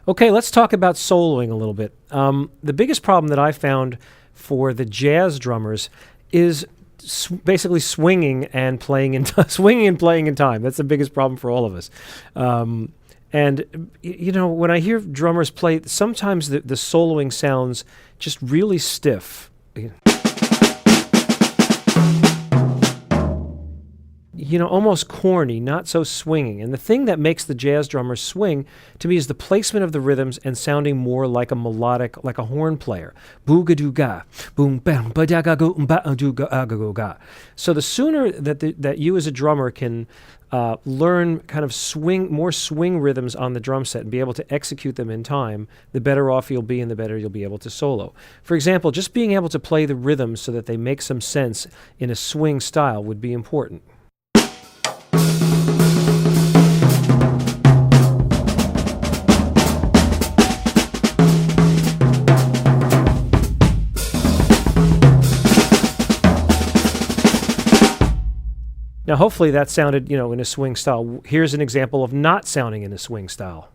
Okay, let's talk about soloing a little bit. The biggest problem that I found for the jazz drummers is basically swinging and playing in swinging and playing in time. That's the biggest problem for all of us. And you know, when I hear drummers play, sometimes the soloing sounds just really stiff. You know, almost corny, not so swinging. And the thing that makes the jazz drummer swing, to me, is the placement of the rhythms and sounding more like a melodic, like a horn player. Boo-ga-doo-ga, boom, bam, ba-da-ga-go, ba-da-ga-go-ga. So the sooner that you as a drummer can learn kind of more swing rhythms on the drum set and be able to execute them in time, the better off you'll be and the better you'll be able to solo. For example, just being able to play the rhythms so that they make some sense in a swing style would be important. Now, hopefully that sounded, you know, in a swing style. Here's an example of not sounding in a swing style.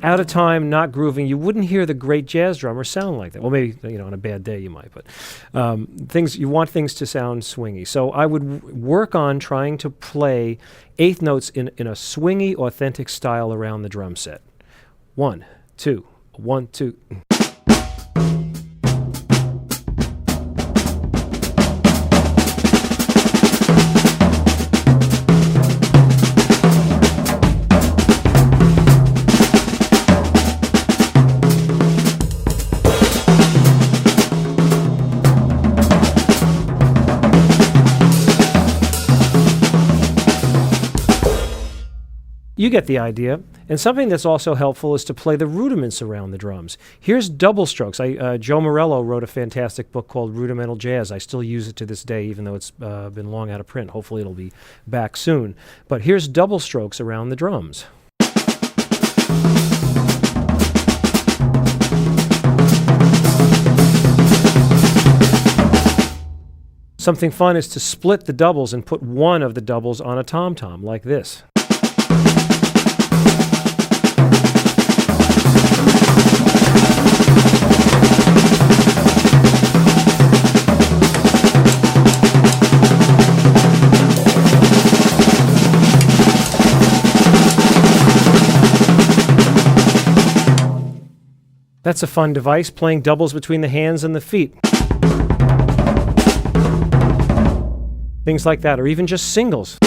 Out of time, not grooving, you wouldn't hear the great jazz drummer sound like that. Well, maybe, you know, on a bad day you might, but you want things to sound swingy. So I would work on trying to play eighth notes in a swingy, authentic style around the drum set. 1, 2, 1, 2. You get the idea. And something that's also helpful is to play the rudiments around the drums. Here's double strokes. Joe Morello wrote a fantastic book called Rudimental Jazz. I still use it to this day, even though it's been long out of print. Hopefully it'll be back soon. But here's double strokes around the drums. Something fun is to split the doubles and put one of the doubles on a tom-tom, like this. That's a fun device, playing doubles between the hands and the feet. Things like that, or even just singles.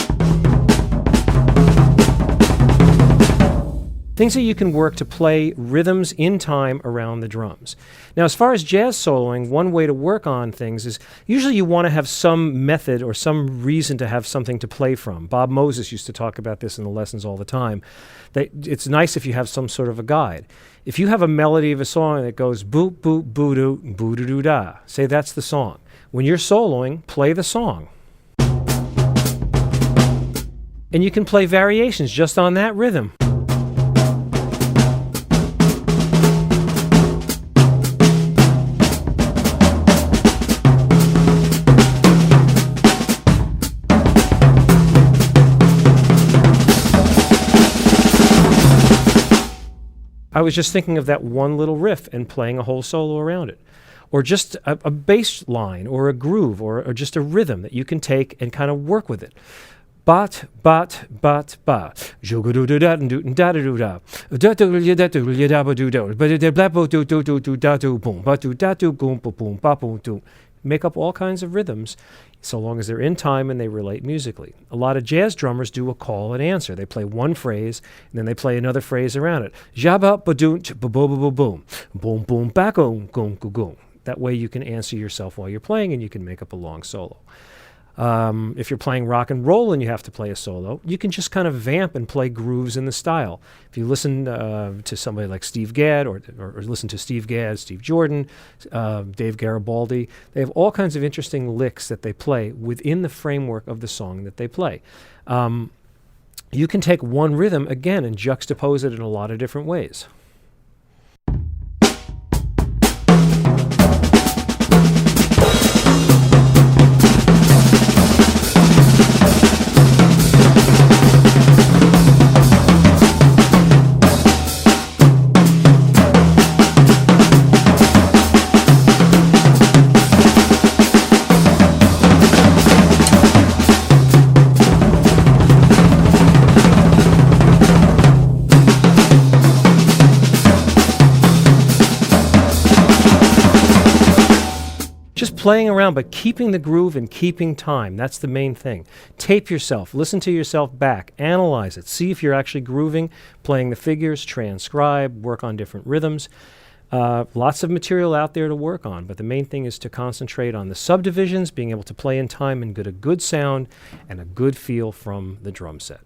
Things that you can work to play rhythms in time around the drums. Now, as far as jazz soloing, one way to work on things is usually you want to have some method or some reason to have something to play from. Bob Moses used to talk about this in the lessons all the time. That it's nice if you have some sort of a guide. If you have a melody of a song that goes boop, boop, boo-doo, boo-doo-doo-da, say that's the song. When you're soloing, play the song. And you can play variations just on that rhythm. I was just thinking of that one little riff and playing a whole solo around it. Or just a bass line or a groove or just a rhythm that you can take and kind of work with it. Bat, bat, bat, ba. Make up all kinds of rhythms, so long as they're in time and they relate musically. A lot of jazz drummers do a call and answer. They play one phrase, and then they play another phrase around it. Jabba ba-doom, ba-bo-bo-bo-boom. Boom, boom, back-oom, goom, goom. That way you can answer yourself while you're playing, and you can make up a long solo. If you're playing rock and roll and you have to play a solo, you can just kind of vamp and play grooves in the style. If you listen to somebody like Steve Gadd or listen to Steve Gadd, Steve Jordan, Dave Garibaldi, they have all kinds of interesting licks that they play within the framework of the song that they play. You can take one rhythm, again, and juxtapose it in a lot of different ways. playing around, but keeping the groove and keeping time. That's the main thing. Tape yourself. Listen to yourself back. Analyze it. See if you're actually grooving, playing the figures, transcribe, work on different rhythms. Lots of material out there to work on, but the main thing is to concentrate on the subdivisions, being able to play in time and get a good sound and a good feel from the drum set.